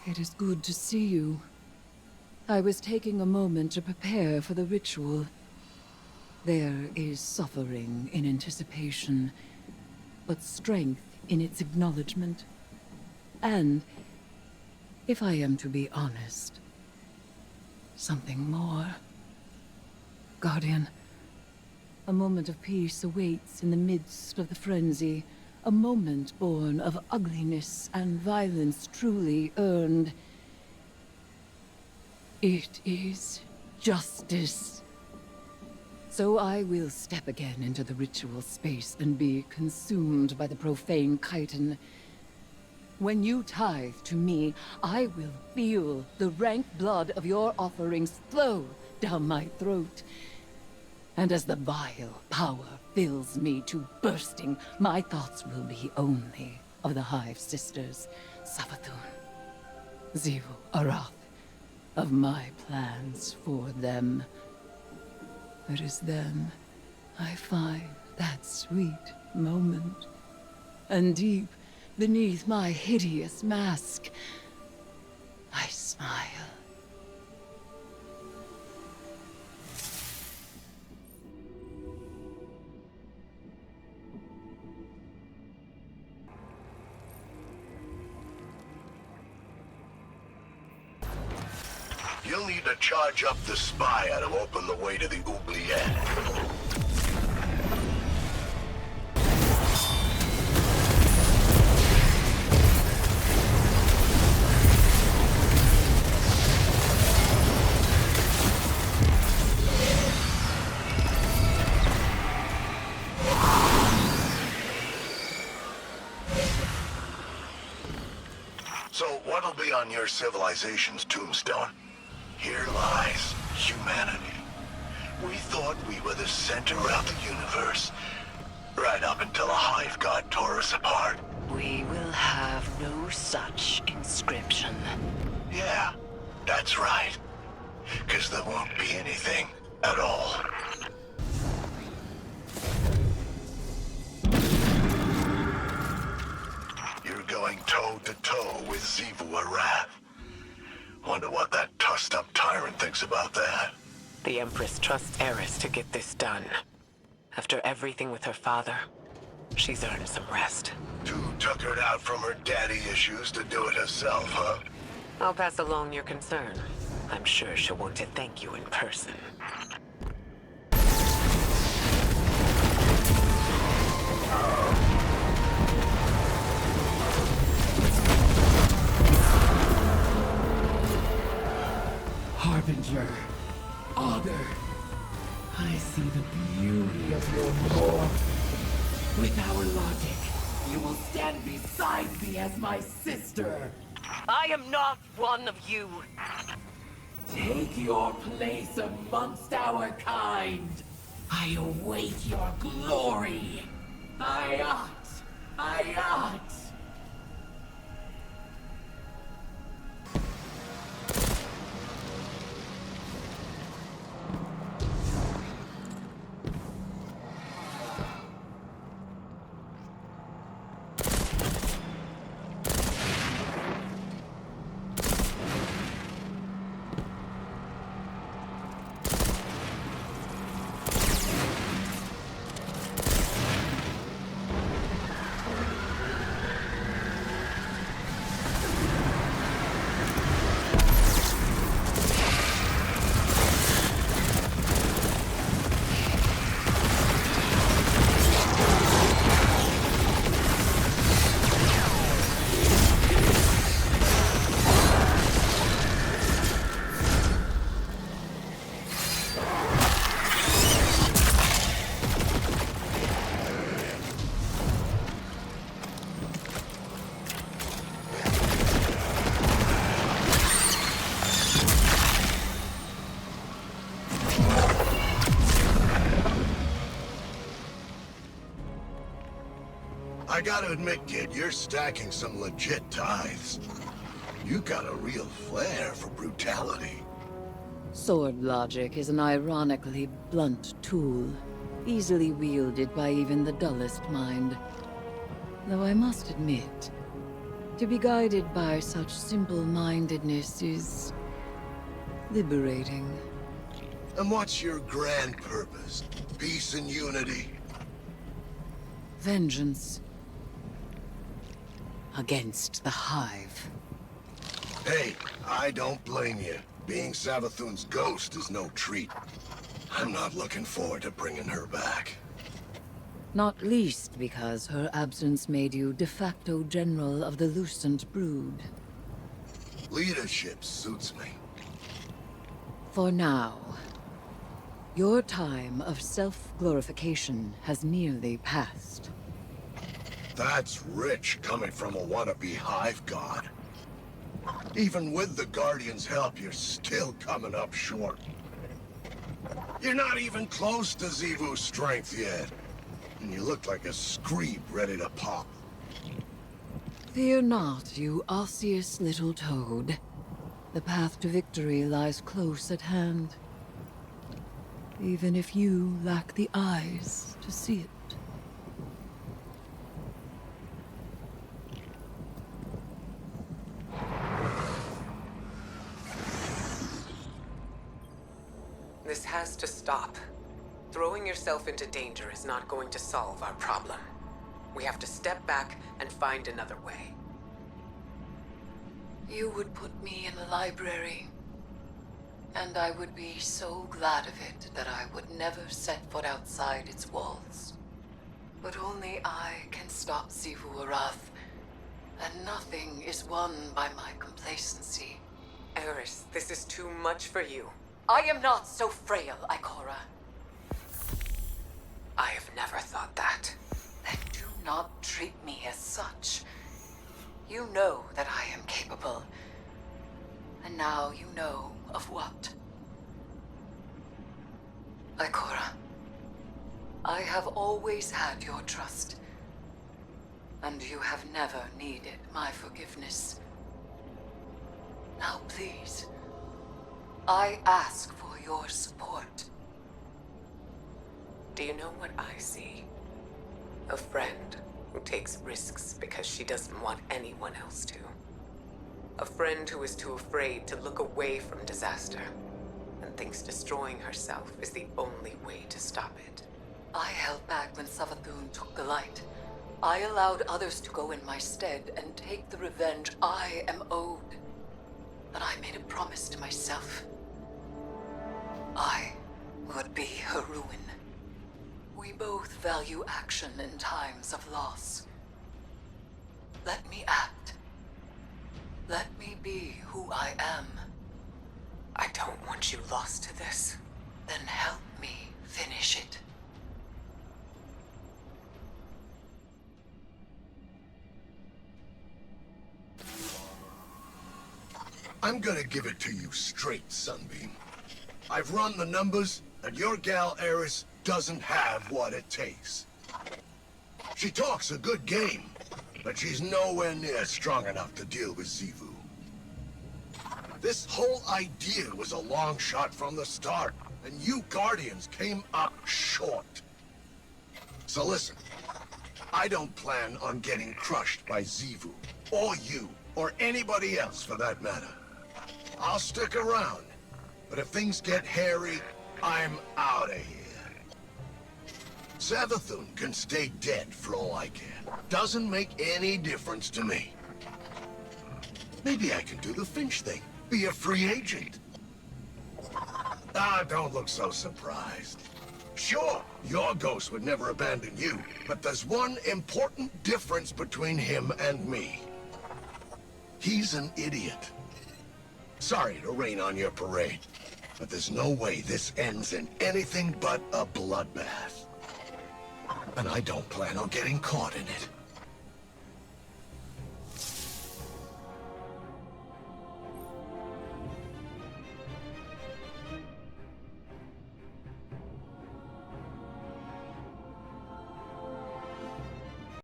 It is good to see you. I was taking a moment to prepare for the ritual. There is suffering in anticipation, but strength in its acknowledgement. And, if I am to be honest, something more. Guardian, a moment of peace awaits in the midst of the frenzy. A moment born of ugliness and violence truly earned. It is justice. So I will step again into the ritual space and be consumed by the profane chitin. When you tithe to me, I will feel the rank blood of your offerings flow down my throat. And as the vile power fills me to bursting, my thoughts will be only of the Hive Sisters, Savathun, Xivu, Arath, of my plans for them. It is then I find that sweet moment. And deep beneath my hideous mask, I smile. You'll need to charge up the spire to open the way to the oubliette. So, what'll be on your civilization's tombstone? Here lies humanity. We thought we were the center of the universe, right up until a hive god tore us apart. We will have no such inscription. Yeah, that's right. 'Cause there won't be anything at all. You're going toe-to-toe with Xivu Arath. Wonder what that tussed-up tyrant thinks about that. The Empress trusts Eris to get this done. After everything with her father, she's earned some rest. Too tuckered out from her daddy issues to do it herself, huh? I'll pass along your concern. I'm sure she'll want to thank you in person. Harbinger, Augur, I see the beauty of your lore. With our logic, you will stand beside me as my sister. I am not one of you. Take your place amongst our kind. I await your glory. Ayat! Ayat! I gotta admit, kid, you're stacking some legit tithes. You got a real flair for brutality. Sword logic is an ironically blunt tool, easily wielded by even the dullest mind. Though I must admit, To be guided by such simple-mindedness is liberating. And what's your grand purpose? Peace and unity? Vengeance. Against the Hive. Hey, I don't blame you. Being Savathun's ghost is no treat. I'm not looking forward to bringing her back. Not least because her absence made you de facto general of the Lucent Brood. Leadership suits me. For now, your time of self-glorification has nearly passed. That's rich coming from a wannabe hive god. Even with the Guardian's help, you're still coming up short. You're not even close to Xivu's strength yet. And you look like a screep ready to pop. Fear not, you osseous little toad. The path to victory lies close at hand. Even if you lack the eyes to see it. This has to stop. Throwing yourself into danger is not going to solve our problem. We have to step back and find another way. You would put me in the library, and I would be so glad of it that I would never set foot outside its walls. But only I can stop Xivu Arath, and nothing is won by my complacency. Eris, this is too much for you. I am not so frail, Ikora. I have never thought that. Then do not treat me as such. You know that I am capable. And now you know of what. Ikora, I have always had your trust. And you have never needed my forgiveness. Now please, I ask for your support. Do you know what I see? A friend who takes risks because she doesn't want anyone else to. A friend who is too afraid to look away from disaster and thinks destroying herself is the only way to stop it. I held back when Savathun took the light. I allowed others to go in my stead and take the revenge I am owed. But I made a promise to myself. I would be her ruin. We both value action in times of loss. Let me act. Let me be who I am. I don't want you lost to this. Then help me finish it. I'm gonna give it to you straight, Sunbeam. I've run the numbers, and your gal Eris doesn't have what it takes. She talks a good game, but she's nowhere near strong enough to deal with Xivu. This whole idea was a long shot from the start, and you Guardians came up short. So listen, I don't plan on getting crushed by Xivu, or you, or anybody else for that matter. I'll stick around, but if things get hairy, I'm out of here. Savathun can stay dead for all I care. Doesn't make any difference to me. Maybe I can do the Finch thing. Be a free agent. Ah, don't look so surprised. Sure, your ghost would never abandon you, but there's one important difference between him and me. He's an idiot. Sorry to rain on your parade, but there's no way this ends in anything but a bloodbath. And I don't plan on getting caught in it.